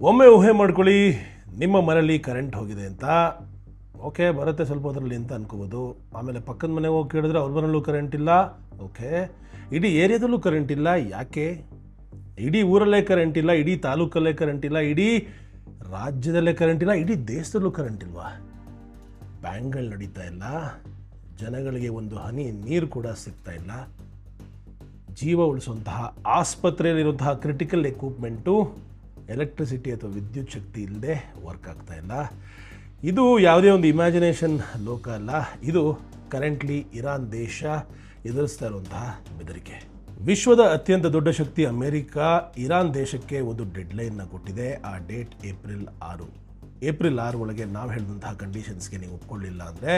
ಒಮ್ಮೆ ಊಹೆ ಮಾಡ್ಕೊಳ್ಳಿ, ನಿಮ್ಮ ಮನೆಯಲ್ಲಿ ಕರೆಂಟ್ ಹೋಗಿದೆ ಅಂತ. ಓಕೆ, ಬರುತ್ತೆ ಸ್ವಲ್ಪ ಅದರಲ್ಲಿ ಅಂತ ಅನ್ಕೋಬೋದು. ಆಮೇಲೆ ಪಕ್ಕದ ಮನೆಗೆ ಹೋಗಿ ಕೇಳಿದ್ರೆ ಅವ್ರ ಮನೆಯಲ್ಲೂ ಕರೆಂಟ್ ಇಲ್ಲ. ಓಕೆ, ಇಡೀ ಏರಿಯಾದಲ್ಲೂ ಕರೆಂಟ್ ಇಲ್ಲ. ಯಾಕೆ? ಇಡೀ ಊರಲ್ಲೇ ಕರೆಂಟ್ ಇಲ್ಲ, ಇಡೀ ತಾಲೂಕಲ್ಲೇ ಕರೆಂಟ್ ಇಲ್ಲ, ಇಡೀ ರಾಜ್ಯದಲ್ಲೇ ಕರೆಂಟ್ ಇಲ್ಲ, ಇಡೀ ದೇಶದಲ್ಲೂ ಕರೆಂಟ್ ಇಲ್ವಾ? ಬ್ಯಾಂಕ್ಗಳು ನಡೀತಾ ಇಲ್ಲ, ಜನಗಳಿಗೆ ಒಂದು ಹನಿ ನೀರು ಕೂಡ ಸಿಗ್ತಾ ಇಲ್ಲ, ಜೀವ ಉಳಿಸುವಂತಹ ಆಸ್ಪತ್ರೆಯಲ್ಲಿರುವಂತಹ ಕ್ರಿಟಿಕಲ್ ಎಕ್ವಿಪ್ಮೆಂಟು ಎಲೆಕ್ಟ್ರಿಸಿಟಿ ಅಥವಾ ವಿದ್ಯುತ್ ಶಕ್ತಿ ಇಲ್ಲದೆ ವರ್ಕ್ ಆಗ್ತಾ ಇಲ್ಲ. ಇದು ಯಾವುದೇ ಒಂದು ಇಮ್ಯಾಜಿನೇಷನ್ ಲೋಕ ಅಲ್ಲ, ಇದು ಕರೆಂಟ್ಲಿ ಇರಾನ್ ದೇಶ ಎದುರಿಸ್ತಾ ಇರುವಂತಹ ಬೆದರಿಕೆ. ವಿಶ್ವದ ಅತ್ಯಂತ ದೊಡ್ಡ ಶಕ್ತಿ ಅಮೆರಿಕ ಇರಾನ್ ದೇಶಕ್ಕೆ ಒಂದು ಡೆಡ್ಲೈನ್ನ ಕೊಟ್ಟಿದೆ. ಆ ಡೇಟ್ ಏಪ್ರಿಲ್ 6. ಏಪ್ರಿಲ್ 6 ಒಳಗೆ ನಾವು ಹೇಳಿದಂತಹ ಕಂಡೀಷನ್ಸ್ಗೆ ನೀವು ಒಪ್ಕೊಳ್ಳಿಲ್ಲ ಅಂದರೆ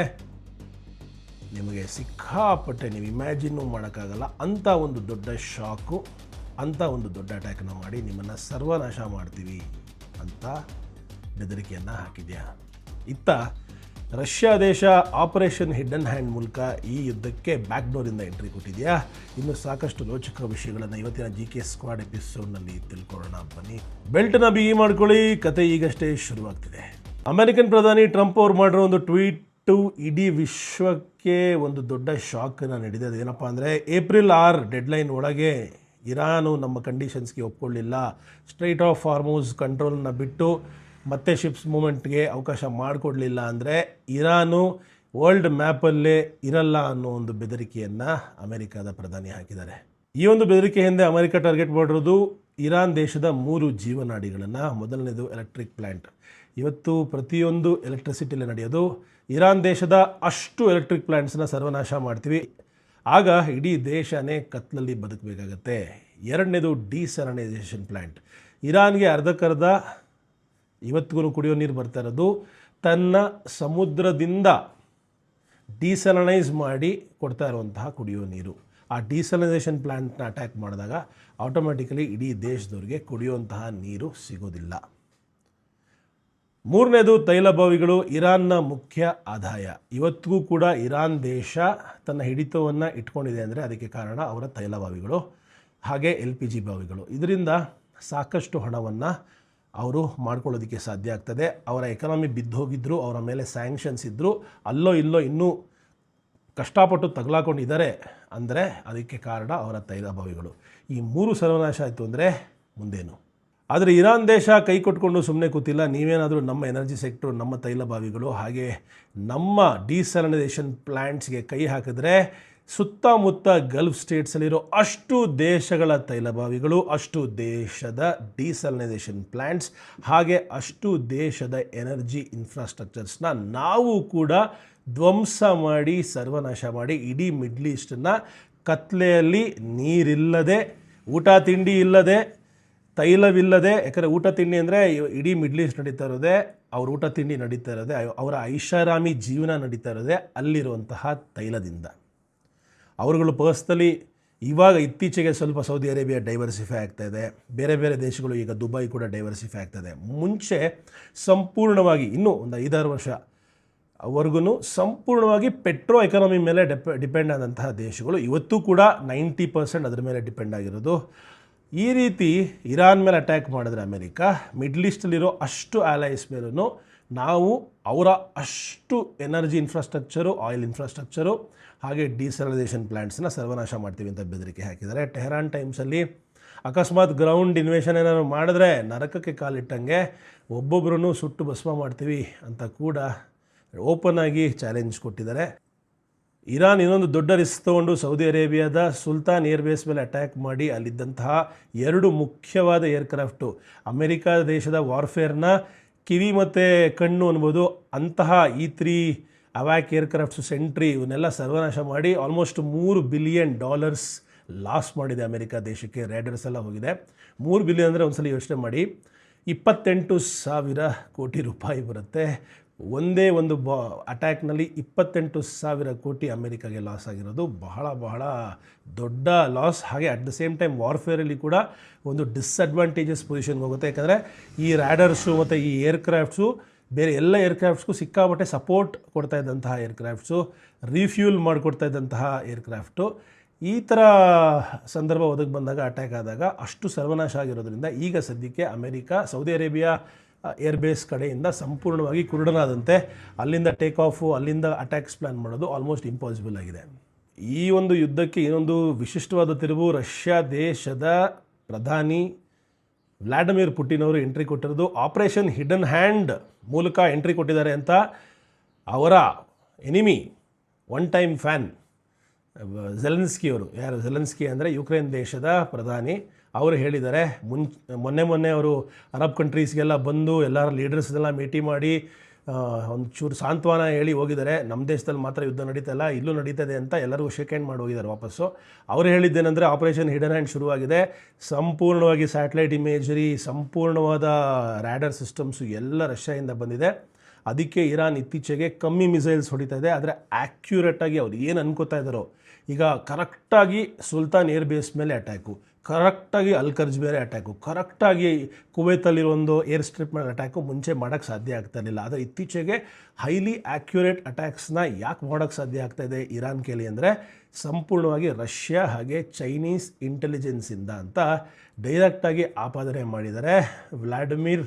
ನಿಮಗೆ ಸಿಕ್ಕಾಪಟ್ಟೆ ನೀವು ಇಮ್ಯಾಜಿನ್ನು ಮಾಡೋಕ್ಕಾಗಲ್ಲ ಅಂಥ ಒಂದು ದೊಡ್ಡ ಶಾಕು, ಅಂಥ ಒಂದು ದೊಡ್ಡ ಅಟ್ಯಾಕನ್ನು ಮಾಡಿ ನಿಮ್ಮನ್ನು ಸರ್ವನಾಶ ಮಾಡ್ತೀವಿ ಅಂತ ಬೆದರಿಕೆಯನ್ನು ಹಾಕಿದ್ಯಾ. ಇತ್ತ ರಷ್ಯಾ ದೇಶ ಆಪರೇಷನ್ ಹಿಡನ್ ಹ್ಯಾಂಡ್ ಮೂಲಕ ಈ ಯುದ್ಧಕ್ಕೆ ಬ್ಯಾಕ್ಡೋರಿಂದ ಎಂಟ್ರಿ ಕೊಟ್ಟಿದೆಯಾ. ಇನ್ನು ಸಾಕಷ್ಟು ರೋಚಕ ವಿಷಯಗಳನ್ನು ಇವತ್ತಿನ GK ಸ್ಕ್ವಾಡ್ ಎಪಿಸೋಡ್ನಲ್ಲಿ ತಿಳ್ಕೊಳ್ಳೋಣ ಬನ್ನಿ. ಬೆಲ್ಟ್ನ ಬಿಗಿ ಮಾಡ್ಕೊಳ್ಳಿ, ಕತೆ ಈಗಷ್ಟೇ ಶುರುವಾಗ್ತಿದೆ. ಅಮೆರಿಕನ್ ಪ್ರಧಾನಿ ಟ್ರಂಪ್ ಅವ್ರು ಮಾಡಿರೋ ಒಂದು ಟ್ವೀಟು ಇಡೀ ವಿಶ್ವಕ್ಕೆ ಒಂದು ದೊಡ್ಡ ಶಾಕನ್ನು ನೀಡಿದೆ. ಅದೇನಪ್ಪ ಅಂದರೆ ಏಪ್ರಿಲ್ 6 ಡೆಡ್ಲೈನ್ ಒಳಗೆ ಇರಾನು ನಮ್ಮ ಕಂಡೀಷನ್ಸ್ಗೆ ಒಪ್ಕೊಳ್ಳಿಲ್ಲ, ಸ್ಟ್ರೈಟ್ ಆಫ್ ಹಾರ್ಮುಜ್ ಕಂಟ್ರೋಲನ್ನ ಬಿಟ್ಟು ಮತ್ತೆ ಶಿಪ್ಸ್ ಮೂಮೆಂಟ್ಗೆ ಅವಕಾಶ ಮಾಡಿಕೊಡ್ಲಿಲ್ಲ ಅಂದರೆ ಇರಾನು ವರ್ಲ್ಡ್ ಮ್ಯಾಪಲ್ಲೇ ಇರಲ್ಲ ಅನ್ನೋ ಒಂದು ಬೆದರಿಕೆಯನ್ನು ಅಮೆರಿಕದ ಪ್ರಧಾನಿ ಹಾಕಿದ್ದಾರೆ. ಈ ಒಂದು ಬೆದರಿಕೆ ಹಿಂದೆ ಅಮೆರಿಕ ಟಾರ್ಗೆಟ್ ಮಾಡಿರೋದು ಇರಾನ್ ದೇಶದ 3 ಜೀವನಾಡಿಗಳನ್ನು. ಮೊದಲನೇದು ಎಲೆಕ್ಟ್ರಿಕ್ ಪ್ಲ್ಯಾಂಟ್. ಇವತ್ತು ಪ್ರತಿಯೊಂದು ಎಲೆಕ್ಟ್ರಿಸಿಟಿಯಲ್ಲಿ ನಡೆಯೋದು. ಇರಾನ್ ದೇಶದ ಅಷ್ಟು ಎಲೆಕ್ಟ್ರಿಕ್ ಪ್ಲ್ಯಾಂಟ್ಸನ್ನ ಸರ್ವನಾಶ ಮಾಡ್ತೀವಿ, ಆಗ ಇಡೀ ದೇಶನೇ ಕತ್ಲಲ್ಲಿ ಬದುಕಬೇಕಾಗತ್ತೆ. ಎರಡನೇದು ಡಿಸಲನೈಸೇಷನ್ ಪ್ಲ್ಯಾಂಟ್. ಇರಾನ್ಗೆ ಅರ್ಧಕ್ಕರ್ಧ ಇವತ್ತಿಗೂ ಕುಡಿಯೋ ನೀರು ಬರ್ತಾ ಇರೋದು ತನ್ನ ಸಮುದ್ರದಿಂದ ಡಿಸಲನೈಸ್ ಮಾಡಿ ಕೊಡ್ತಾ ಇರುವಂತಹ ಕುಡಿಯೋ ನೀರು. ಆ ಡಿಸಲನೈಸೇಷನ್ ಪ್ಲ್ಯಾಂಟ್ನ ಅಟ್ಯಾಕ್ ಮಾಡಿದಾಗ ಆಟೋಮ್ಯಾಟಿಕಲಿ ಇಡೀ ದೇಶದವ್ರಿಗೆ ಕುಡಿಯುವಂತಹ ನೀರು ಸಿಗೋದಿಲ್ಲ. ಮೂರನೇದು ತೈಲ ಬಾವಿಗಳು, ಇರಾನ್ನ ಮುಖ್ಯ ಆದಾಯ. ಇವತ್ತಿಗೂ ಕೂಡ ಇರಾನ್ ದೇಶ ತನ್ನ ಹಿಡಿತವನ್ನು ಇಟ್ಕೊಂಡಿದೆ ಅಂದರೆ ಅದಕ್ಕೆ ಕಾರಣ ಅವರ ತೈಲ ಬಾವಿಗಳು, ಹಾಗೆ LPG ಬಾವಿಗಳು. ಇದರಿಂದ ಸಾಕಷ್ಟು ಹಣವನ್ನು ಅವರು ಮಾಡ್ಕೊಳ್ಳೋದಕ್ಕೆ ಸಾಧ್ಯ ಆಗ್ತದೆ. ಅವರ ಎಕನಾಮಿ ಬಿದ್ದು ಹೋಗಿದ್ದರು, ಅವರ ಮೇಲೆ ಸ್ಯಾಂಕ್ಷನ್ಸ್ ಇದ್ದರು, ಅಲ್ಲೋ ಇಲ್ಲೋ ಇನ್ನೂ ಕಷ್ಟಪಟ್ಟು ತಗಲಾಕೊಂಡಿದ್ದಾರೆ ಅಂದರೆ ಅದಕ್ಕೆ ಕಾರಣ ಅವರ ತೈಲ ಬಾವಿಗಳು. ಈ 3 ಸರ್ವನಾಶ ಆಯಿತು ಅಂದರೆ ಮುಂದೇನು? ಆದರೆ ಇರಾನ್ ದೇಶ ಕೈ ಕೊಟ್ಕೊಂಡು ಸುಮ್ಮನೆ ಕೂತಿಲ್ಲ. ನೀವೇನಾದರೂ ನಮ್ಮ ಎನರ್ಜಿ ಸೆಕ್ಟ್ರು, ನಮ್ಮ ತೈಲ ಬಾವಿಗಳು, ಹಾಗೆ ನಮ್ಮ ಡಿಸಲನೈಸೇಷನ್ ಪ್ಲ್ಯಾಂಟ್ಸ್ಗೆ ಕೈ ಹಾಕಿದ್ರೆ ಸುತ್ತಮುತ್ತ ಗಲ್ಫ್ ಸ್ಟೇಟ್ಸಲ್ಲಿರೋ ಅಷ್ಟು ದೇಶಗಳ ತೈಲ ಬಾವಿಗಳು, ಅಷ್ಟು ದೇಶದ ಡಿಸಲನೈಸೇಷನ್ ಪ್ಲ್ಯಾಂಟ್ಸ್, ಹಾಗೆ ಅಷ್ಟು ದೇಶದ ಎನರ್ಜಿ ಇನ್ಫ್ರಾಸ್ಟ್ರಕ್ಚರ್ಸ್ನ ನಾವು ಕೂಡ ಧ್ವಂಸ ಮಾಡಿ ಸರ್ವನಾಶ ಮಾಡಿ ಇಡೀ ಮಿಡ್ಲ್ ಈಸ್ಟನ್ನು ಕತ್ಲೆಯಲ್ಲಿ ನೀರಿಲ್ಲದೆ, ಊಟ ತಿಂಡಿ ಇಲ್ಲದೆ, ತೈಲವಿಲ್ಲದೆ, ಯಾಕಂದರೆ ಊಟ ತಿಂಡಿ ಅಂದರೆ ಇಡೀ ಮಿಡ್ಲ್ ಈಸ್ಟ್ ನಡೀತಾ ಇರೋದೇ, ಅವ್ರ ಊಟ ತಿಂಡಿ ನಡೀತಾ ಇರೋದೇ, ಅವರ ಐಷಾರಾಮಿ ಜೀವನ ನಡೀತಾ ಇರೋದೇ ಅಲ್ಲಿರುವಂತಹ ತೈಲದಿಂದ. ಅವರುಗಳು ಪರ್ಸ್ನಲಿ ಇವಾಗ ಇತ್ತೀಚೆಗೆ ಸ್ವಲ್ಪ ಸೌದಿ ಅರೇಬಿಯಾ ಡೈವರ್ಸಿಫೈ ಆಗ್ತಾಯಿದೆ, ಬೇರೆ ಬೇರೆ ದೇಶಗಳು, ಈಗ ದುಬೈ ಕೂಡ ಡೈವರ್ಸಿಫೈ ಆಗ್ತಾಯಿದೆ. ಮುಂಚೆ ಸಂಪೂರ್ಣವಾಗಿ ಇನ್ನೂ ಒಂದು 5-6 ವರ್ಷ ಅವರೆಗೂ ಸಂಪೂರ್ಣವಾಗಿ ಪೆಟ್ರೋ ಎಕಾನಮಿ ಮೇಲೆ ಡಿಪೆಂಡ್ ಆದಂತಹ ದೇಶಗಳು ಇವತ್ತು ಕೂಡ 90% ಅದರ ಮೇಲೆ ಡಿಪೆಂಡ್ ಆಗಿರೋದು. ಈ ರೀತಿ ಇರಾನ್ ಮೇಲೆ ಅಟ್ಯಾಕ್ ಮಾಡಿದ್ರೆ ಅಮೆರಿಕ, ಮಿಡ್ಲ್ ಈಸ್ಟಲ್ಲಿರೋ ಅಷ್ಟು ಆಲೈಸ್ ಮೇಲೂ ನಾವು ಅವರ ಅಷ್ಟು ಎನರ್ಜಿ ಇನ್ಫ್ರಾಸ್ಟ್ರಕ್ಚರು, ಆಯಿಲ್ ಇನ್ಫ್ರಾಸ್ಟ್ರಕ್ಚರು, ಹಾಗೆ ಡಿಸಲನೈಸೇಷನ್ ಪ್ಲ್ಯಾಂಟ್ಸನ್ನ ಸರ್ವನಾಶ ಮಾಡ್ತೀವಿ ಅಂತ ಬೆದರಿಕೆ ಹಾಕಿದ್ದಾರೆ. ಟೆಹರಾನ್ ಟೈಮ್ಸಲ್ಲಿ ಅಕಸ್ಮಾತ್ ಗ್ರೌಂಡ್ ಇನ್ವೇಷನ್ ಏನಾದ್ರು ಮಾಡಿದ್ರೆ ನರಕಕ್ಕೆ ಕಾಲಿಟ್ಟಂಗೆ ಒಬ್ಬೊಬ್ಬರನ್ನು ಸುಟ್ಟು ಭಸ್ಮ ಮಾಡ್ತೀವಿ ಅಂತ ಕೂಡ ಓಪನ್ ಆಗಿ ಚಾಲೆಂಜ್ ಕೊಟ್ಟಿದ್ದಾರೆ. ಇರಾನ್ ಇನ್ನೊಂದು ದೊಡ್ಡ ರಿಸ್ಕ್ ತೊಗೊಂಡು ಸೌದಿ ಅರೇಬಿಯಾದ ಸುಲ್ತಾನ್ ಏರ್ಬೇಸ್ ಮೇಲೆ ಅಟ್ಯಾಕ್ ಮಾಡಿ ಅಲ್ಲಿದ್ದಂತಹ 2 ಮುಖ್ಯವಾದ ಏರ್ಕ್ರಾಫ್ಟು, ಅಮೆರಿಕ ದೇಶದ ವಾರ್ಫೇರ್ನ ಕಿವಿ ಮತ್ತು ಕಣ್ಣು ಅನ್ಬೋದು ಅಂತಹ E-3 ಅವ್ಯಾಕ್ ಏರ್ಕ್ರಾಫ್ಟ್ಸು, ಸೆಂಟ್ರಿ, ಇವನ್ನೆಲ್ಲ ಸರ್ವನಾಶ ಮಾಡಿ ಆಲ್ಮೋಸ್ಟ್ $3 ಬಿಲಿಯನ್ ಲಾಸ್ ಮಾಡಿದೆ ಅಮೆರಿಕ ದೇಶಕ್ಕೆ. ರೇಡರ್ಸ್ ಎಲ್ಲ ಹೋಗಿದೆ. 3 ಬಿಲಿಯನ್ ಅಂದರೆ ಒಂದ್ಸಲ ಯೋಚನೆ ಮಾಡಿ, 28,000 ಕೋಟಿ ರೂಪಾಯಿ ಬರುತ್ತೆ. ಒಂದೇ ಒಂದು ಅಟ್ಯಾಕ್ನಲ್ಲಿ 28,000 ಕೋಟಿ ಅಮೆರಿಕಾಗೆ ಲಾಸ್ ಆಗಿರೋದು ಬಹಳ ಬಹಳ ದೊಡ್ಡ ಲಾಸ್. ಹಾಗೆ ಅಟ್ ದ ಸೇಮ್ ಟೈಮ್ ವಾರ್ಫೇರಲ್ಲಿ ಕೂಡ ಒಂದು ಡಿಸ್ಅಡ್ವಾಂಟೇಜಸ್ ಪೊಸಿಷನ್ಗೆ ಹೋಗುತ್ತೆ. ಯಾಕಂದರೆ ಈ ರ್ಯಾಡರ್ಸು ಮತ್ತು ಈ ಏರ್ಕ್ರಾಫ್ಟ್ಸು ಬೇರೆ ಎಲ್ಲ ಏರ್ಕ್ರಾಫ್ಟ್ಸ್ಗೂ ಸಿಕ್ಕಾಪಟ್ಟೆ ಸಪೋರ್ಟ್ ಕೊಡ್ತಾ ಇದ್ದಂತಹ ಏರ್ಕ್ರಾಫ್ಟ್ಸು, ರೀಫ್ಯೂಲ್ ಮಾಡಿಕೊಡ್ತಾ ಇದ್ದಂತಹ ಏರ್ಕ್ರಾಫ್ಟು. ಈ ಥರ ಸಂದರ್ಭ ಒದಗಿ ಬಂದಾಗ ಅಟ್ಯಾಕ್ ಆದಾಗ ಅಷ್ಟು ಸರ್ವನಾಶ ಆಗಿರೋದ್ರಿಂದ ಈಗ ಸದ್ಯಕ್ಕೆ ಅಮೆರಿಕ ಸೌದಿ ಅರೇಬಿಯಾ ಏರ್ಬೇಸ್ ಕಡೆಯಿಂದ ಸಂಪೂರ್ಣವಾಗಿ ಕುರುಡನಾದಂತೆ ಅಲ್ಲಿಂದ ಟೇಕ್ ಆಫು ಅಲ್ಲಿಂದ ಅಟ್ಯಾಕ್ಸ್ ಪ್ಲ್ಯಾನ್ ಮಾಡೋದು ಆಲ್ಮೋಸ್ಟ್ ಇಂಪಾಸಿಬಲ್ ಆಗಿದೆ. ಈ ಒಂದು ಯುದ್ಧಕ್ಕೆ ಇನ್ನೊಂದು ವಿಶಿಷ್ಟವಾದ ತಿರುವು ರಷ್ಯಾ ದೇಶದ ಪ್ರಧಾನಿ ವ್ಲಾಡಿಮಿರ್ ಪುಟಿನ್ ಅವರು ಎಂಟ್ರಿ ಕೊಟ್ಟಿರೋದು ಆಪರೇಷನ್ ಹಿಡನ್ ಹ್ಯಾಂಡ್ ಮೂಲಕ ಎಂಟ್ರಿ ಕೊಟ್ಟಿದ್ದಾರೆ ಅಂತ ಅವರ enemy one time fan Zelensky ಅವರು, ಯಾರು ಝೆಲೆನ್ಸ್ಕಿ ಅಂದರೆ ಯುಕ್ರೇನ್ ದೇಶದ ಪ್ರಧಾನಿ, ಅವರು ಹೇಳಿದ್ದಾರೆ. ಮೊನ್ನೆ ಅವರು ಅರಬ್ ಕಂಟ್ರೀಸ್ಗೆಲ್ಲ ಬಂದು ಎಲ್ಲರ ಲೀಡರ್ಸ್ನೆಲ್ಲ ಭೇಟಿ ಮಾಡಿ ಒಂದು ಚೂರು ಸಾಂತ್ವನ ಹೇಳಿ ಹೋಗಿದ್ದಾರೆ. ನಮ್ಮ ದೇಶದಲ್ಲಿ ಮಾತ್ರ ಯುದ್ಧ ನಡೀತಲ್ಲ, ಇಲ್ಲೂ ನಡೀತದೆ ಅಂತ ಎಲ್ಲರಿಗೂ ಶೇಕ್ ಹ್ಯಾಂಡ್ ಮಾಡಿ ಹೋಗಿದ್ದಾರೆ ವಾಪಸ್ಸು. ಅವರು ಹೇಳಿದ್ದೇನೆಂದರೆ ಆಪರೇಷನ್ ಹಿಡನ್ ಹ್ಯಾಂಡ್ ಶುರುವಾಗಿದೆ, ಸಂಪೂರ್ಣವಾಗಿ ಸ್ಯಾಟಲೈಟ್ ಇಮೇಜರಿ, ಸಂಪೂರ್ಣವಾದ ರ್ಯಾಡರ್ ಸಿಸ್ಟಮ್ಸು ಎಲ್ಲ ರಷ್ಯಾದಿಂದ ಬಂದಿದೆ. ಅದಕ್ಕೆ ಇರಾನ್ ಇತ್ತೀಚೆಗೆ ಕಮ್ಮಿ ಮಿಸೈಲ್ಸ್ ಹೊಡಿತಾ ಇದೆ, ಆದರೆ ಆ್ಯಕ್ಯುರೇಟಾಗಿ ಅವ್ರು ಏನು ಅನ್ಕೋತಾ ಇದ್ದಾರೋ, ಈಗ ಕರೆಕ್ಟಾಗಿ ಸುಲ್ತಾನ್ ಏರ್ ಬೇಸ್ ಮೇಲೆ ಅಟ್ಯಾಕು, ಕರೆಕ್ಟಾಗಿ ಅಲ್ಕರ್ಜ್ ಬೇರೆ ಅಟ್ಯಾಕು, ಕರೆಕ್ಟಾಗಿ ಕುವೈತಲ್ಲಿರೋ ಒಂದು ಏರ್ ಸ್ಟ್ರಿಪ್ ಮೇಲೆ ಅಟ್ಯಾಕು ಮುಂಚೆ ಮಾಡೋಕ್ಕೆ ಸಾಧ್ಯ ಆಗ್ತಾ ಇರಲಿಲ್ಲ. ಆದರೆ ಇತ್ತೀಚೆಗೆ ಹೈಲಿ ಆ್ಯಕ್ಯುರೇಟ್ ಅಟ್ಯಾಕ್ಸ್ನ ಯಾಕೆ ಮಾಡೋಕ್ಕೆ ಸಾಧ್ಯ ಆಗ್ತಾಯಿದೆ ಇರಾನ್ ಕೇಳಿ ಅಂದರೆ ಸಂಪೂರ್ಣವಾಗಿ ರಷ್ಯಾ ಹಾಗೆ ಚೈನೀಸ್ ಇಂಟೆಲಿಜೆನ್ಸಿಂದ ಅಂತ ಡೈರೆಕ್ಟಾಗಿ ಆಪಾದನೆ ಮಾಡಿದ್ದಾರೆ ವ್ಲಾಡಿಮಿರ್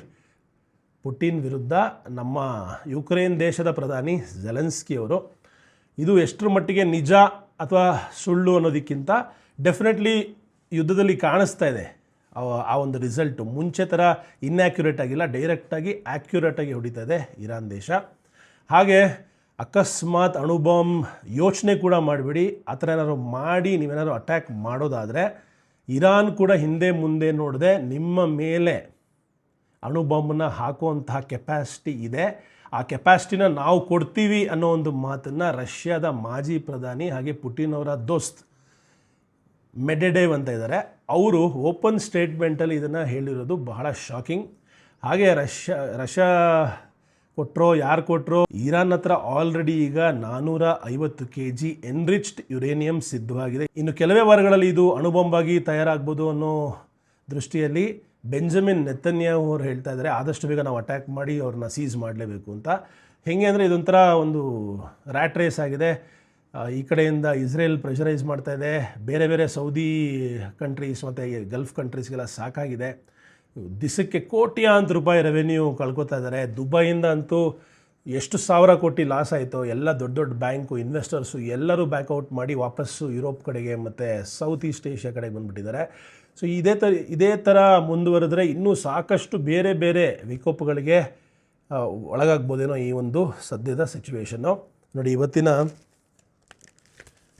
ಪುಟಿನ್ ವಿರುದ್ಧ ನಮ್ಮ ಯುಕ್ರೇನ್ ದೇಶದ ಪ್ರಧಾನಿ ಝೆಲೆನ್ಸ್ಕಿ ಅವರು. ಇದು ಎಷ್ಟರ ಮಟ್ಟಿಗೆ ನಿಜ ಅಥವಾ ಸುಳ್ಳು ಅನ್ನೋದಕ್ಕಿಂತ ಡೆಫಿನೆಟ್ಲಿ ಯುದ್ಧದಲ್ಲಿ ಕಾಣಿಸ್ತಾ ಇದೆ ಆ ಒಂದು ರಿಸಲ್ಟು. ಮುಂಚೆ ಥರ ಇನ್ಯಾಕ್ಯುರೇಟ್ ಆಗಿಲ್ಲ, ಡೈರೆಕ್ಟಾಗಿ ಆ್ಯಕ್ಯುರೇಟಾಗಿ ಹೊಡಿತಾ ಇದೆ ಇರಾನ್ ದೇಶ. ಹಾಗೆ ಅಕಸ್ಮಾತ್ ಅಣುಬಾಂಬ್ ಯೋಚನೆ ಕೂಡ ಮಾಡಿಬಿಡಿ, ಆ ಥರ ಏನಾದ್ರು ಮಾಡಿ ನೀವೇನಾದ್ರು ಅಟ್ಯಾಕ್ ಮಾಡೋದಾದರೆ ಇರಾನ್ ಕೂಡ ಹಿಂದೆ ಮುಂದೆ ನೋಡದೆ ನಿಮ್ಮ ಮೇಲೆ ಅಣುಬಾಂಬನ್ನು ಹಾಕುವಂತಹ ಕೆಪ್ಯಾಸಿಟಿ ಇದೆ. ಆ ಕೆಪ್ಯಾಸಿಟಿನ ನಾವು ಕೊಡ್ತೀವಿ ಅನ್ನೋ ಒಂದು ಮಾತನ್ನು ರಷ್ಯಾದ ಮಾಜಿ ಪ್ರಧಾನಿ ಹಾಗೆ ಪುಟಿನ್ ಅವರ ದೋಸ್ತ್ ಮೆಡೆಡೇವ್ ಅಂತ ಇದ್ದಾರೆ, ಅವರು ಓಪನ್ ಸ್ಟೇಟ್ಮೆಂಟಲ್ಲಿ ಇದನ್ನು ಹೇಳಿರೋದು ಬಹಳ ಶಾಕಿಂಗ್. ಹಾಗೆ ರಷ್ಯಾ ಕೊಟ್ಟರೋ ಯಾರು ಕೊಟ್ಟರೋ ಇರಾನ್ ಹತ್ರ ಆಲ್ರೆಡಿ ಈಗ 450 kg ಎನ್ರಿಚ್ಡ್ ಯುರೇನಿಯಂ ಸಿದ್ಧವಾಗಿದೆ. ಇನ್ನು ಕೆಲವೇ ವಾರಗಳಲ್ಲಿ ಇದು ಅಣುಬಾಂಬಾಗಿ ತಯಾರಾಗ್ಬೋದು ಅನ್ನೋ ದೃಷ್ಟಿಯಲ್ಲಿ ಬೆಂಜಮಿನ್ ನೆತನ್ಯಾಹು ಅವರು ಹೇಳ್ತಾ ಇದ್ದಾರೆ ಆದಷ್ಟು ಬೇಗ ನಾವು ಅಟ್ಯಾಕ್ ಮಾಡಿ ಅವ್ರನ್ನ ಸೀಸ್ ಮಾಡಲೇಬೇಕು ಅಂತ. ಹೇಗೆ ಅಂದರೆ ಇದೊಂಥರ ಒಂದು ರ್ಯಾಟ್ ರೇಸ್ ಆಗಿದೆ. ಈ ಕಡೆಯಿಂದ ಇಸ್ರೇಲ್ ಪ್ರೆಷರೈಸ್ ಮಾಡ್ತಾ ಇದೆ, ಬೇರೆ ಬೇರೆ ಸೌದಿ ಕಂಟ್ರೀಸ್ ಮತ್ತು ಗಲ್ಫ್ ಕಂಟ್ರೀಸ್ಗೆಲ್ಲ ಸಾಕಾಗಿದೆ. ದಿಸಕ್ಕೆ ಕೋಟ್ಯಾಂತರ ರೂಪಾಯಿ ರೆವೆನ್ಯೂ ಕಳ್ಕೊತಾ ಇದ್ದಾರೆ. ದುಬೈಯಿಂದ ಅಂತೂ ಎಷ್ಟು ಸಾವಿರ ಕೋಟಿ ಲಾಸ್ ಆಯಿತು. ಎಲ್ಲ ದೊಡ್ಡ ದೊಡ್ಡ ಬ್ಯಾಂಕು ಇನ್ವೆಸ್ಟರ್ಸು ಎಲ್ಲರೂ ಬ್ಯಾಕ್ಔಟ್ ಮಾಡಿ ವಾಪಸ್ಸು ಯುರೋಪ್ ಕಡೆಗೆ ಮತ್ತು ಸೌತ್ ಈಸ್ಟ್ ಏಷ್ಯಾ ಕಡೆಗೆ ಬಂದುಬಿಟ್ಟಿದ್ದಾರೆ. ಸೊ ಇದೇ ಥರ ಮುಂದುವರೆದ್ರೆ ಇನ್ನೂ ಸಾಕಷ್ಟು ಬೇರೆ ಬೇರೆ ವಿಕೋಪಗಳಿಗೆ ಒಳಗಾಗ್ಬೋದೇನೋ ಈ ಒಂದು ಸದ್ಯದ ಸಿಚುವೇಶನ್ನು. ನೋಡಿ, ಇವತ್ತಿನ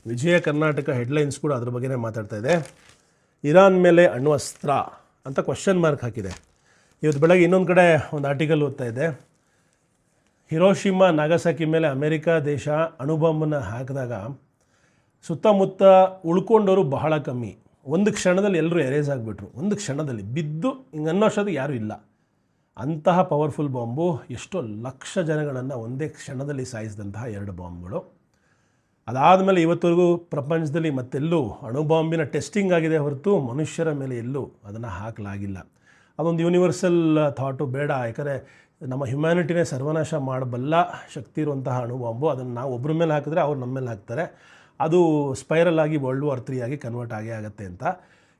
ವಿಜಯ ಕರ್ನಾಟಕ ಹೆಡ್ಲೈನ್ಸ್ ಕೂಡ ಅದ್ರ ಬಗ್ಗೆನೇ ಮಾತಾಡ್ತಾ ಇದೆ. ಇರಾನ್ ಮೇಲೆ ಅಣ್ವಸ್ತ್ರ ಅಂತ ಕ್ವಶನ್ ಮಾರ್ಕ್ ಹಾಕಿದೆ. ಇವತ್ತು ಬೆಳಗ್ಗೆ ಇನ್ನೊಂದು ಕಡೆ ಒಂದು ಆರ್ಟಿಕಲ್ ಓದ್ತಾ ಇದೆ. ಹಿರೋಶಿಮಾ ನಾಗಸಾಕಿ ಮೇಲೆ ಅಮೆರಿಕ ದೇಶ ಅಣುಬಾಂಬನ್ನು ಹಾಕಿದಾಗ ಸುತ್ತಮುತ್ತ ಉಳ್ಕೊಂಡವರು ಬಹಳ ಕಮ್ಮಿ. ಒಂದು ಕ್ಷಣದಲ್ಲಿ ಎಲ್ಲರೂ ಎರೇಸ್ ಆಗಿಬಿಟ್ರು, ಒಂದು ಕ್ಷಣದಲ್ಲಿ ಬಿದ್ದು ಹಿಂಗೆ ಅನ್ನೋಷ್ಟೊತ್ತಿಗೆ ಯಾರೂ ಇಲ್ಲ. ಅಂತಹ ಪವರ್ಫುಲ್ ಬಾಂಬು ಎಷ್ಟೋ ಲಕ್ಷ ಜನಗಳನ್ನು ಒಂದೇ ಕ್ಷಣದಲ್ಲಿ ಸಾಯಿಸಿದಂತಹ 2 ಬಾಂಬ್ಗಳು. ಅದಾದಮೇಲೆ ಇವತ್ತವರೆಗೂ ಪ್ರಪಂಚದಲ್ಲಿ ಮತ್ತೆಲ್ಲೂ ಅಣುಬಾಂಬಿನ ಟೆಸ್ಟಿಂಗ್ ಆಗಿದೆ ಹೊರತು ಮನುಷ್ಯರ ಮೇಲೆ ಎಲ್ಲೂ ಅದನ್ನು ಹಾಕಲಾಗಿಲ್ಲ. ಅದೊಂದು ಯೂನಿವರ್ಸಲ್ ಥಾಟು ಬೇಡ, ಯಾಕಂದರೆ ನಮ್ಮ ಹ್ಯುಮ್ಯಾನಿಟಿನೇ ಸರ್ವನಾಶ ಮಾಡಬಲ್ಲ ಶಕ್ತಿ ಇರುವಂತಹ ಅಣುಬಾಂಬು. ಅದನ್ನು ನಾವು ಒಬ್ಬರ ಮೇಲೆ ಹಾಕಿದ್ರೆ ಅವ್ರು ನಮ್ಮ ಮೇಲೆ ಹಾಕ್ತಾರೆ, ಅದು ಸ್ಪೈರಲ್ ಆಗಿ World War III ಆಗಿ ಕನ್ವರ್ಟ್ ಆಗೇ ಆಗುತ್ತೆ ಅಂತ.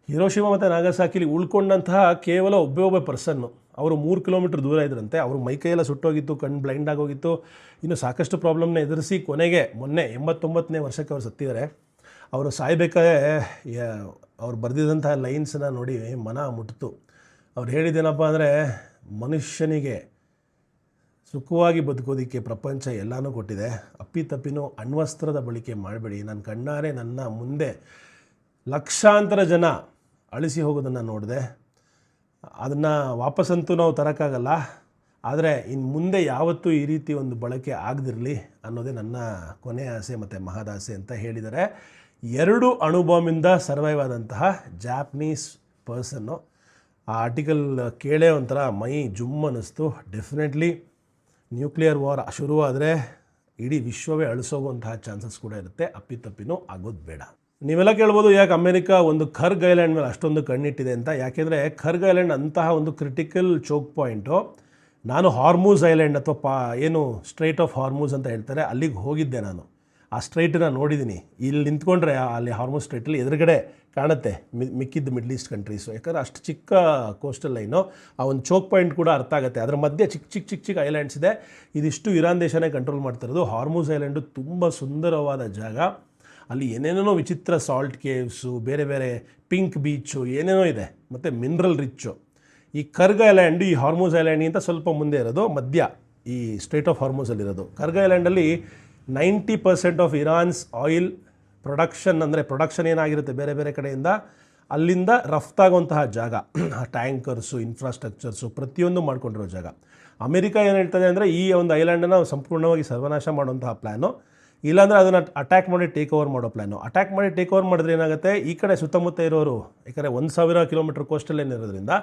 ಹಿರೋಶಿಮಾ ಮತ್ತು ನಾಗಸಾಕಿಲಿ ಉಳ್ಕೊಂಡಂತಹ ಕೇವಲ ಒಬ್ಬ ಪರ್ಸನ್ನು, ಅವರು 3 ಕಿಲೋಮೀಟ್ರ್ ದೂರ ಇದ್ರಂತೆ. ಅವರು ಮೈಕೈಯೆಲ್ಲ ಸುಟ್ಟೋಗಿತ್ತು, ಕಣ್ಣು ಬ್ಲೈಂಡ್ ಆಗೋಗಿತ್ತು, ಇನ್ನು ಸಾಕಷ್ಟು ಪ್ರಾಬ್ಲಮ್ನ ಎದುರಿಸಿ ಕೊನೆಗೆ ಮೊನ್ನೆ 89ನೇ ವರ್ಷಕ್ಕೆ ಅವ್ರು ಸತ್ತಿದ್ದಾರೆ. ಅವರು ಸಾಯಬೇಕಾದ್ರೆ ಅವ್ರು ಬರೆದಿದ್ದಂತಹ ಲೈನ್ಸನ್ನು ನೋಡಿ ಮನ ಮುಟ್ಟಿತು. ಅವ್ರು ಹೇಳಿದ್ದೇನಪ್ಪ ಅಂದರೆ, ಮನುಷ್ಯನಿಗೆ ಸುಖವಾಗಿ ಬದುಕೋದಕ್ಕೆ ಪ್ರಪಂಚ ಎಲ್ಲನೂ ಕೊಟ್ಟಿದೆ, ಅಪ್ಪಿತಪ್ಪಿನೂ ಅಣ್ವಸ್ತ್ರದ ಬಳಕೆ ಮಾಡಬೇಡಿ. ನನ್ನ ಕಣ್ಣಾರೆ ನನ್ನ ಮುಂದೆ ಲಕ್ಷಾಂತರ ಜನ ಅಳಿಸಿ ಹೋಗೋದನ್ನು ನೋಡಿದೆ. ಅದನ್ನು ವಾಪಸ್ಸಂತೂ ನಾವು ತರೋಕ್ಕಾಗಲ್ಲ, ಆದರೆ ಇನ್ನು ಮುಂದೆ ಯಾವತ್ತೂ ಈ ರೀತಿ ಒಂದು ಬಳಕೆ ಆಗದಿರಲಿ ಅನ್ನೋದೇ ನನ್ನ ಕೊನೆಯ ಆಸೆ ಮತ್ತು ಮಹದಾಸೆ ಅಂತ ಹೇಳಿದ್ದಾರೆ. 2 ಅಣುಬಾಂಬಿಂದ ಸರ್ವೈವ್ ಆದಂತಹ ಜಾಪನೀಸ್ ಪರ್ಸನ್ನು. ಆ ಆರ್ಟಿಕಲ್ ಕೇಳೇ ಒಂಥರ ಮೈ ಜುಮ್ ಅನ್ನಿಸ್ತು. ಡೆಫಿನೆಟ್ಲಿ ನ್ಯೂಕ್ಲಿಯರ್ ವಾರ್ ಶುರುವಾದರೆ ಇಡೀ ವಿಶ್ವವೇ ಅಳಿಸೋಗುವಂತಹ ಚಾನ್ಸಸ್ ಕೂಡ ಇರುತ್ತೆ, ಅಪ್ಪಿತಪ್ಪಿನೂ ಆಗೋದು ಬೇಡ. ನೀವೆಲ್ಲ ಕೇಳ್ಬೋದು, ಯಾಕೆ ಅಮೆರಿಕ ಒಂದು ಖರ್ಗ್ ಐಲ್ಯಾಂಡ್ ಮೇಲೆ ಅಷ್ಟೊಂದು ಕಣ್ಣಿಟ್ಟಿದೆ ಅಂತ. ಯಾಕೆಂದರೆ ಖರ್ಗ್ ಐಲ್ಯಾಂಡ್ ಅಂತಹ ಒಂದು ಕ್ರಿಟಿಕಲ್ ಚೋಕ್ ಪಾಯಿಂಟು. ನಾನು ಹಾರ್ಮೂಸ್ ಐಲ್ಯಾಂಡ್ ಅಥವಾ ಏನು ಸ್ಟ್ರೈಟ್ ಆಫ್ ಹಾರ್ಮೂಸ್ ಅಂತ ಹೇಳ್ತಾರೆ, ಅಲ್ಲಿಗೆ ಹೋಗಿದ್ದೆ ನಾನು. ಆ ಸ್ಟ್ರೈಟನ್ನ ನೋಡಿದ್ದೀನಿ. ಇಲ್ಲಿ ನಿಂತ್ಕೊಂಡ್ರೆ ಅಲ್ಲಿ ಹಾರ್ಮೋಸ್ ಸ್ಟ್ರೈಟಲ್ಲಿ ಎದುರುಗಡೆ ಕಾಣುತ್ತೆ ಮಿಕ್ಕಿದ್ದು ಮಿಡ್ಲ್ ಈಸ್ಟ್ ಕಂಟ್ರೀಸು. ಯಾಕಂದರೆ ಅಷ್ಟು ಚಿಕ್ಕ ಕೋಸ್ಟಲ್ ಲೈನು, ಆ ಒಂದು ಚೋಕ್ ಪಾಯಿಂಟ್ ಕೂಡ ಅರ್ಥ ಆಗುತ್ತೆ. ಅದರ ಮಧ್ಯೆ ಚಿಕ್ಕ ಐಲ್ಯಾಂಡ್ಸ್ ಇದೆ. ಇದಿಷ್ಟು ಇರಾನ್ ದೇಶನೇ ಕಂಟ್ರೋಲ್ ಮಾಡ್ತಿರೋದು. ಹಾರ್ಮೂಸ್ ಐಲ್ಯಾಂಡು ತುಂಬ ಸುಂದರವಾದ ಜಾಗ. ಅಲ್ಲಿ ಏನೇನೋ ವಿಚಿತ್ರ ಸಾಲ್ಟ್ ಕೇವ್ಸು, ಬೇರೆ ಬೇರೆ ಪಿಂಕ್ ಬೀಚು ಏನೇನೋ ಇದೆ, ಮತ್ತು ಮಿನರಲ್ ರಿಚ್ಚು. ಈ ಕರ್ಗ್ ಐಲ್ಯಾಂಡು ಈ ಹಾರ್ಮೂಸ್ ಐಲ್ಯಾಂಡ್ಗಿಂತ ಸ್ವಲ್ಪ ಮುಂದೆ ಇರೋದು, ಮಧ್ಯ ಈ ಸ್ಟ್ರೇಟ್ ಆಫ್ ಹಾರ್ಮೂಸಲ್ಲಿರೋದು. ಕರ್ಗ್ ಐಲ್ಯಾಂಡಲ್ಲಿ 90% ಆಫ್ ಇರಾನ್ಸ್ ಆಯಿಲ್ ಪ್ರೊಡಕ್ಷನ್, ಅಂದರೆ ಪ್ರೊಡಕ್ಷನ್ ಏನಾಗಿರುತ್ತೆ ಬೇರೆ ಬೇರೆ ಕಡೆಯಿಂದ ಅಲ್ಲಿಂದ ರಫ್ತಾಗುವಂತಹ ಜಾಗ. ಟ್ಯಾಂಕರ್ಸು, ಇನ್ಫ್ರಾಸ್ಟ್ರಕ್ಚರ್ಸು ಪ್ರತಿಯೊಂದು ಮಾಡ್ಕೊಂಡಿರೋ ಜಾಗ. ಅಮೆರಿಕ ಏನು ಹೇಳ್ತದೆ ಅಂದರೆ ಈ ಒಂದು ಐಲ್ಯಾಂಡನ್ನು ಸಂಪೂರ್ಣವಾಗಿ ಸರ್ವನಾಶ ಮಾಡುವಂತಹ ಪ್ಲ್ಯಾನು, ಇಲ್ಲಾಂದರೆ ಅದನ್ನು ಅಟ್ಯಾಕ್ ಮಾಡಿ ಟೇಕ್ ಓವರ್ ಮಾಡೋ ಪ್ಲ್ಯಾನು. ಅಟ್ಯಾಕ್ ಮಾಡಿ ಟೇಕ್ ಓವರ್ ಮಾಡಿದ್ರೆ ಏನಾಗುತ್ತೆ, ಈ ಕಡೆ ಸುತ್ತಮುತ್ತ ಇರೋರು, ಯಾಕಂದರೆ 1000 ಕಿಲೋಮೀಟರ್ ಕೋಸ್ಟಲ್ ಲೈನ್ ಇರೋದ್ರಿಂದ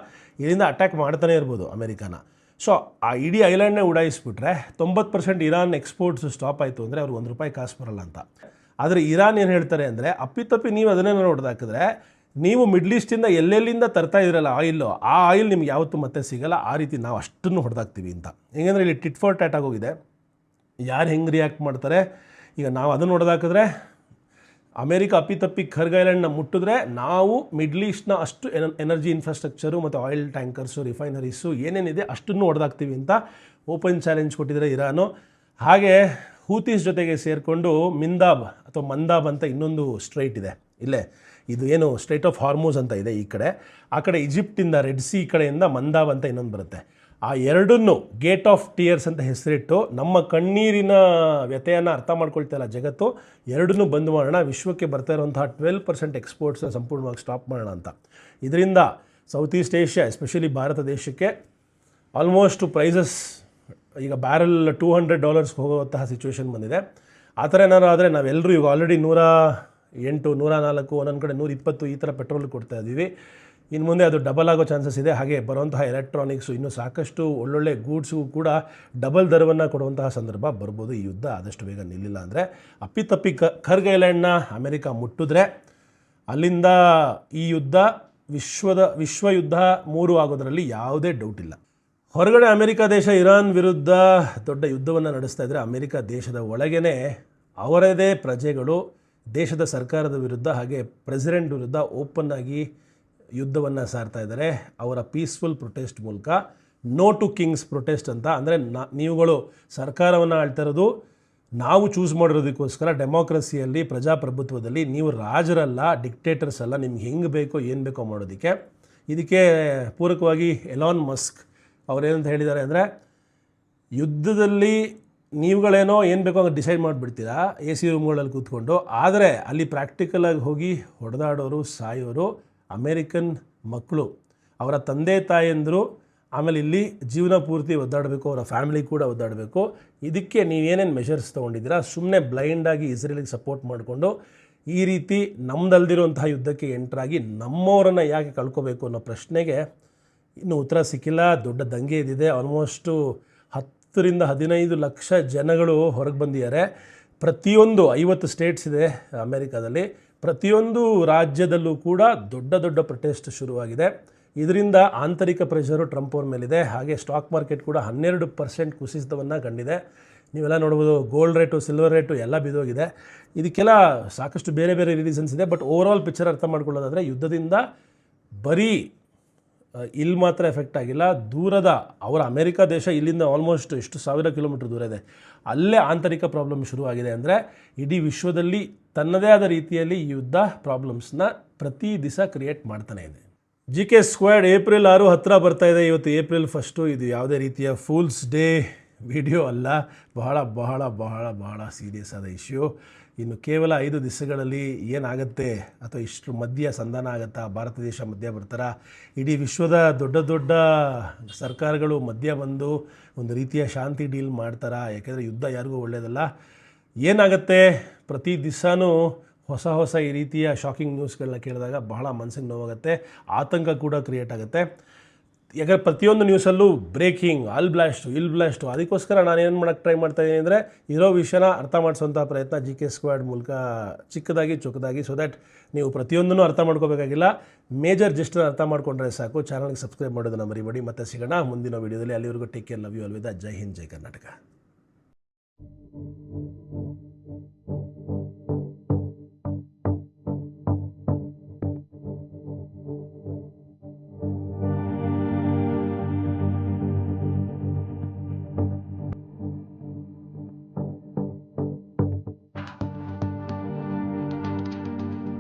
ಇಲ್ಲಿಂದ ಅಟ್ಯಾಕ್ ಮಾಡ್ತಾನೆ ಇರ್ಬೋದು ಅಮೆರಿಕನ. ಸೊ ಆ ಇಡೀ ಐಲ್ಯಾಂಡ್ನೇ ಉಡಾಯಿಸ್ಬಿಟ್ರೆ 90% ಇರಾನ್ ಎಕ್ಸ್ಪೋರ್ಟ್ಸ್ ಸ್ಟಾಪ್ ಆಯಿತು ಅಂದರೆ ಅವ್ರಿಗೆ ₹1 ಕಾಸು ಬರಲ್ಲ ಅಂತ. ಆದರೆ ಇರಾನ್ ಏನು ಹೇಳ್ತಾರೆ ಅಂದರೆ, ಅಪ್ಪಿತಪ್ಪಿ ನೀವು ಅದನ್ನೇ ನೋಡ್ದಾಕಿದ್ರೆ ನೀವು ಮಿಡ್ಲ್ ಈಸ್ಟಿಂದ ಎಲ್ಲೆಲ್ಲಿಂದ ತರ್ತಾ ಇದ್ರಲ್ಲ ಆಯಿಲ್ಲು, ಆ ಆಯಿಲ್ ನಿಮ್ಗೆ ಯಾವತ್ತೂ ಮತ್ತೆ ಸಿಗಲ್ಲ, ಆ ರೀತಿ ನಾವು ಅಷ್ಟನ್ನು ಹೊಡೆದಾಕ್ತೀವಿ ಅಂತ. ಹೆಂಗಂದರೆ ಇಲ್ಲಿ ಟಿಟ್ ಫಾರ್ ಟ್ಯಾಟ್ ಆಗೋಗಿದೆ. ಯಾರು ಹೆಂಗೆ ರಿಯಾಕ್ಟ್ ಮಾಡ್ತಾರೆ, ಈಗ ನಾವು ಅದನ್ನು ಹೊಡೆದಾಕಿದ್ರೆ ಅಮೇರಿಕ ಅಪ್ಪಿತಪ್ಪಿ ಕರ್ಗ್ ಐಲ್ಯಾಂಡ್ನ ಮುಟ್ಟಿದ್ರೆ ನಾವು ಮಿಡ್ಲ್ ಈಸ್ಟ್ನ ಅಷ್ಟು ಎನರ್ಜಿ ಇನ್ಫ್ರಾಸ್ಟ್ರಕ್ಚರು ಮತ್ತು ಆಯಿಲ್ ಟ್ಯಾಂಕರ್ಸು, ರಿಫೈನರೀಸು ಏನೇನಿದೆ ಅಷ್ಟನ್ನು ಹೊಡೆದಾಕ್ತೀವಿ ಅಂತ ಓಪನ್ ಚಾಲೆಂಜ್ ಕೊಟ್ಟಿದ್ದಾರೆ ಇರಾನು. ಹಾಗೆ ಹೂತೀಸ್ ಜೊತೆಗೆ ಸೇರಿಕೊಂಡು ಮಿಂದಾಬ್ ಅಥವಾ ಮಂದಾಬ್ ಅಂತ ಇನ್ನೊಂದು ಸ್ಟ್ರೈಟ್ ಇದೆ ಇಲ್ಲೇ, ಇದು ಏನು ಸ್ಟ್ರೈಟ್ ಆಫ್ ಹಾರ್ಮೂಸ್ ಅಂತ ಇದೆ ಈ ಕಡೆ, ಆ ಕಡೆ ಈಜಿಪ್ಟಿಂದ ರೆಡ್ ಸಿ ಕಡೆಯಿಂದ ಮಂದಾಬ್ ಅಂತ ಇನ್ನೊಂದು ಬರುತ್ತೆ. ಆ ಎರಡನ್ನು ಗೇಟ್ ಆಫ್ ಟಿಯರ್ಸ್ ಅಂತ ಹೆಸರಿಟ್ಟು ನಮ್ಮ ಕಣ್ಣೀರಿನ ವ್ಯತೆಯನ್ನು ಅರ್ಥ ಮಾಡ್ಕೊಳ್ತಾಯಿಲ್ಲ ಜಗತ್ತು, ಎರಡನ್ನೂ ಬಂದ್ ಮಾಡೋಣ, ವಿಶ್ವಕ್ಕೆ ಬರ್ತಾ ಇರುವಂತಹ 12% ಎಕ್ಸ್ಪೋರ್ಟ್ಸ್ನ ಸಂಪೂರ್ಣವಾಗಿ ಸ್ಟಾಪ್ ಮಾಡೋಣ ಅಂತ. ಇದರಿಂದ south East Asia especially Bharat ದೇಶಕ್ಕೆ ಆಲ್ಮೋಸ್ಟ್ ಪ್ರೈಸಸ್ ಈಗ ಬ್ಯಾರಲ್ $200 ಹೋಗುವಂತಹ ಸಿಚುವೇಶನ್ ಬಂದಿದೆ. ಆ ಥರ ಏನಾದ್ರು ಆದರೆ ನಾವೆಲ್ಲರೂ ಈಗ ಆಲ್ರೆಡಿ 108, 104, ಒಂದೊಂದು ಕಡೆ 120 ಈ ಥರ ಪೆಟ್ರೋಲ್ ಕೊಡ್ತಾ ಇದ್ದೀವಿ. ಇನ್ನು ಮುಂದೆ ಅದು ಡಬಲ್ ಆಗೋ ಚಾನ್ಸಸ್ ಇದೆ. ಹಾಗೆ ಬರುವಂತಹ ಎಲೆಕ್ಟ್ರಾನಿಕ್ಸು, ಇನ್ನೂ ಸಾಕಷ್ಟು ಒಳ್ಳೊಳ್ಳೆ ಗೂಡ್ಸ್ಗೂ ಕೂಡ ಡಬಲ್ ದರವನ್ನು ಕೊಡುವಂತಹ ಸಂದರ್ಭ ಬರ್ಬೋದು. ಈ ಯುದ್ಧ ಆದಷ್ಟು ಬೇಗ ನಿಲ್ಲಿಲ್ಲ ಅಂದರೆ ಅಪ್ಪಿತಪ್ಪಿ ಕರ್ಗ್ ಐಲ್ಯಾಂಡ್ನ ಅಮೆರಿಕ ಮುಟ್ಟಿದ್ರೆ ಅಲ್ಲಿಂದ ಈ ಯುದ್ಧ ವಿಶ್ವ ಯುದ್ಧ 3 ಆಗೋದರಲ್ಲಿ ಯಾವುದೇ ಡೌಟ್ ಇಲ್ಲ. ಹೊರಗಡೆ ಅಮೆರಿಕ ದೇಶ ಇರಾನ್ ವಿರುದ್ಧ ದೊಡ್ಡ ಯುದ್ಧವನ್ನು ನಡೆಸ್ತಾ ಇದ್ದರೆ, ಅಮೆರಿಕ ದೇಶದ ಒಳಗೇ ಅವರದೇ ಪ್ರಜೆಗಳು ದೇಶದ ಸರ್ಕಾರದ ವಿರುದ್ಧ ಹಾಗೆ ಪ್ರೆಸಿಡೆಂಟ್ ವಿರುದ್ಧ ಓಪನ್ ಆಗಿ ಯುದ್ಧವನ್ನು ಸಾರ್ತಾ ಇದ್ದಾರೆ ಅವರ ಪೀಸ್ಫುಲ್ ಪ್ರೊಟೆಸ್ಟ್ ಮೂಲಕ. ನೋ ಟು ಕಿಂಗ್ಸ್ ಪ್ರೊಟೆಸ್ಟ್ ಅಂತ, ಅಂದರೆ ನೀವುಗಳು ಸರ್ಕಾರವನ್ನು ಆಳ್ತಾ ಇರೋದು ನಾವು ಚೂಸ್ ಮಾಡಿರೋದಕ್ಕೋಸ್ಕರ, ಡೆಮೋಕ್ರಸಿಯಲ್ಲಿ ಪ್ರಜಾಪ್ರಭುತ್ವದಲ್ಲಿ ನೀವು ರಾಜರಲ್ಲ, ಡಿಕ್ಟೇಟರ್ಸ್ ಅಲ್ಲ, ನಿಮ್ಗೆ ಹೆಂಗೆ ಬೇಕೋ ಏನು ಬೇಕೋ ಮಾಡೋದಕ್ಕೆ. ಇದಕ್ಕೆ ಪೂರಕವಾಗಿ ಎಲಾನ್ ಮಸ್ಕ್ ಅವರೇನಂತ ಹೇಳಿದ್ದಾರೆ ಅಂದರೆ, ಯುದ್ಧದಲ್ಲಿ ನೀವುಗಳೇನೋ ಏನು ಬೇಕೋ ಹಂಗೆ ಡಿಸೈಡ್ ಮಾಡಿಬಿಡ್ತೀರಾ AC ರೂಮ್ಗಳಲ್ಲಿ ಕೂತ್ಕೊಂಡು, ಆದರೆ ಅಲ್ಲಿ ಪ್ರಾಕ್ಟಿಕಲಾಗಿ ಹೋಗಿ ಹೊಡೆದಾಡೋರು, ಸಾಯೋರು ಅಮೇರಿಕನ್ ಮಕ್ಕಳು, ಅವರ ತಂದೆ ತಾಯಂದರು, ಆಮೇಲೆ ಇಲ್ಲಿ ಜೀವನ ಪೂರ್ತಿ ಒದ್ದಾಡಬೇಕು, ಅವರ ಫ್ಯಾಮಿಲಿ ಕೂಡ ಒದ್ದಾಡಬೇಕು. ಇದಕ್ಕೆ ನೀವೇನೇನು ಮೆಷರ್ಸ್ ತೊಗೊಂಡಿದ್ದೀರಾ? ಸುಮ್ಮನೆ ಬ್ಲೈಂಡಾಗಿ ಇಸ್ರೇಲಿಗೆ ಸಪೋರ್ಟ್ ಮಾಡಿಕೊಂಡು ಈ ರೀತಿ ನಮ್ಮದಲ್ದಿರುವಂತಹ ಯುದ್ಧಕ್ಕೆ ಎಂಟ್ರಾಗಿ ನಮ್ಮವರನ್ನು ಯಾಕೆ ಕಳ್ಕೋಬೇಕು ಅನ್ನೋ ಪ್ರಶ್ನೆಗೆ ಇನ್ನೂ ಉತ್ತರ ಸಿಕ್ಕಿಲ್ಲ. ದೊಡ್ಡ ದಂಗೆ ಇದಿದೆ. ಆಲ್ಮೋಸ್ಟು 10 ರಿಂದ 15 ಲಕ್ಷ ಜನಗಳು ಹೊರಗೆ ಬಂದಿದ್ದಾರೆ. ಪ್ರತಿಯೊಂದು 50 ಸ್ಟೇಟ್ಸ್ ಇದೆ ಅಮೇರಿಕಾದಲ್ಲಿ, ಪ್ರತಿಯೊಂದು ರಾಜ್ಯದಲ್ಲೂ ಕೂಡ ದೊಡ್ಡ ಪ್ರೊಟೆಸ್ಟ್ ಶುರುವಾಗಿದೆ. ಇದರಿಂದ ಆಂತರಿಕ ಪ್ರೆಷರು ಟ್ರಂಪ್ ಅವ್ರ ಮೇಲಿದೆ. ಹಾಗೆ ಸ್ಟಾಕ್ ಮಾರ್ಕೆಟ್ ಕೂಡ 12% ಕುಸಿತವನ್ನು ಕಂಡಿದೆ. ನೀವೆಲ್ಲ ನೋಡ್ಬೋದು, ಗೋಲ್ಡ್ ರೇಟು, ಸಿಲ್ವರ್ ರೇಟು ಎಲ್ಲ ಬಿದ್ದೋಗಿದೆ. ಇದಕ್ಕೆಲ್ಲ ಸಾಕಷ್ಟು ಬೇರೆ ಬೇರೆ ರೀಸನ್ಸ್ ಇದೆ. ಬಟ್ ಓವರಾಲ್ ಪಿಕ್ಚರ್ ಅರ್ಥ ಮಾಡ್ಕೊಳ್ಳೋದಾದರೆ, ಯುದ್ಧದಿಂದ ಬರೀ ಇಲ್ಲಿ ಮಾತ್ರ ಎಫೆಕ್ಟ್ ಆಗಿಲ್ಲ, ದೂರದ ಅವರ ಅಮೆರಿಕ ದೇಶ ಇಲ್ಲಿಂದ ಆಲ್ಮೋಸ್ಟ್ ಎಷ್ಟು 1000 ಕಿಲೋಮೀಟರ್ ದೂರ ಇದೆ, ಅಲ್ಲೇ ಆಂತರಿಕ ಪ್ರಾಬ್ಲಮ್ ಶುರುವಾಗಿದೆ. ಅಂದರೆ ಇಡೀ ವಿಶ್ವದಲ್ಲಿ ತನ್ನದೇ ಆದ ರೀತಿಯಲ್ಲಿ ಈ ಯುದ್ಧ ಪ್ರಾಬ್ಲಮ್ಸ್ನ ಪ್ರತಿ ದಿವಸ ಕ್ರಿಯೇಟ್ ಮಾಡ್ತಾನೆ ಇದೆ. GK ಸ್ಕ್ವಾಡ್ ಏಪ್ರಿಲ್ 6 ಹತ್ತಿರ ಬರ್ತಾ ಇದೆ. ಇವತ್ತು ಏಪ್ರಿಲ್ 1. ಇದು ಯಾವುದೇ ರೀತಿಯ ಫೂಲ್ಸ್ ಡೇ ವಿಡಿಯೋ ಅಲ್ಲ, ಬಹಳ ಬಹಳ ಬಹಳ ಬಹಳ ಸೀರಿಯಸ್ ಆದ ಇಶ್ಯೂ. ಇನ್ನು ಕೇವಲ 5 ದಿವಸಗಳಲ್ಲಿ ಏನಾಗುತ್ತೆ, ಅಥವಾ ಇಷ್ಟು ಮಧ್ಯ ಸಂಧಾನ ಆಗುತ್ತಾ, ಭಾರತ ದೇಶ ಮಧ್ಯ ಬರ್ತಾರಾ, ಇಡೀ ವಿಶ್ವದ ದೊಡ್ಡ ಸರ್ಕಾರಗಳು ಮಧ್ಯ ಬಂದು ಒಂದು ರೀತಿಯ ಶಾಂತಿ ಡೀಲ್ ಮಾಡ್ತಾರಾ? ಯಾಕೆಂದರೆ ಯುದ್ಧ ಯಾರಿಗೂ ಒಳ್ಳೆಯದಲ್ಲ. ಏನಾಗುತ್ತೆ, ಪ್ರತಿ ದಿವಸನೂ ಹೊಸ ಈ ರೀತಿಯ ಶಾಕಿಂಗ್ ನ್ಯೂಸ್ಗಳನ್ನ ಕೇಳಿದಾಗ ಬಹಳ ಮನಸ್ಸಿಗೆ ನೋವಾಗುತ್ತೆ, ಆತಂಕ ಕೂಡ ಕ್ರಿಯೇಟ್ ಆಗುತ್ತೆ. ಯಾಕಂದರೆ ಪ್ರತಿಯೊಂದು ನ್ಯೂಸಲ್ಲೂ ಬ್ರೇಕಿಂಗ್, ಅಲ್ಲಿ ಬ್ಲಾಸ್ಟು. ಅದಕ್ಕೋಸ್ಕರ ನಾನು ಏನು ಮಾಡೋಕ್ಕೆ ಟ್ರೈ ಮಾಡ್ತಾಯಿದ್ದೀನಿ ಅಂದರೆ, ಇರೋ ವಿಷಯನ ಅರ್ಥ ಮಾಡಿಸೋಂಥ ಪ್ರಯತ್ನ GK ಸ್ಕ್ವಾಡ್ ಮೂಲಕ ಚಿಕ್ಕದಾಗಿ ಚೊಕ್ಕದಾಗಿ, ಸೊ ದ್ಯಾಟ್ ನೀವು ಪ್ರತಿಯೊಂದನ್ನು ಅರ್ಥ ಮಾಡ್ಕೋಬೇಕಾಗಿಲ್ಲ, ಮೇಜರ್ ಜಸ್ಟನ್ನು ಅರ್ಥ ಮಾಡ್ಕೊಂಡ್ರೆ ಸಾಕು. ಚಾನಲ್ಗೆ ಸಬ್ಸ್ಕ್ರೈಬ್ ಮಾಡೋದನ್ನು ಮರಿಬೇಡಿ. ಮತ್ತೆ ಸಿಗೋಣ ಮುಂದಿನ ವೀಡಿಯೋದಲ್ಲಿ. ಅಲ್ಲಿವರೆಗೂ ಟೇಕ್ ಕೇರ್, ಲವ್ ಯು, ಅಲ್ವಿದಾ. ಜೈ ಹಿಂದ್, ಜೈ ಕರ್ನಾಟಕ.